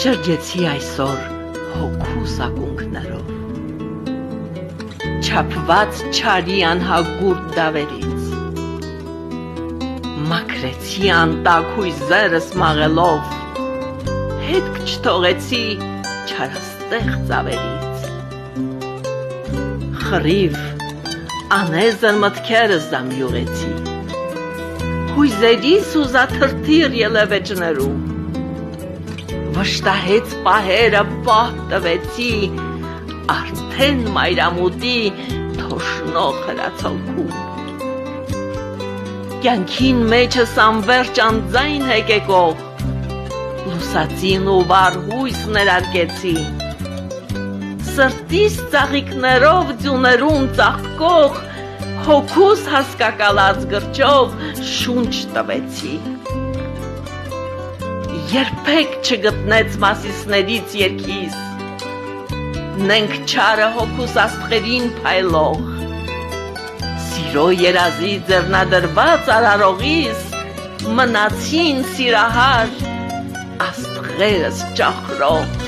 Շրջեցի այսօր հոգուս ակունքներով, չափված չարի անհագուրդ դավերից, մաքրեցի անտակ հույզերս մաղելով, հետք չթողեցի չարաստեղ ծավերից, խռիվ անեզր մտքերս զամյուղեցի, հույզերիս ուզաթրթիր ելևեջներում, վշտահեց պահերը պահ տվեցի, արդեն մայրամուտի թոշնող հրացալքում, կյանքին մեջս անվերջ անձայն հեկեկող, լուսածին ու վար հույս ներարկեցի, սրտիս ծաղիկներով ձյուներում ծաղկող, հոգուս հասկակալած գրճով շունչ տվեցի, երբեք չգտնեց մասիսներից երգիս, նենք չարը հոգուս աստղերին փայլող, սիրո երազի ձեռնադրված արարողիս, մնացին սիրահար աստղերս ճախրող,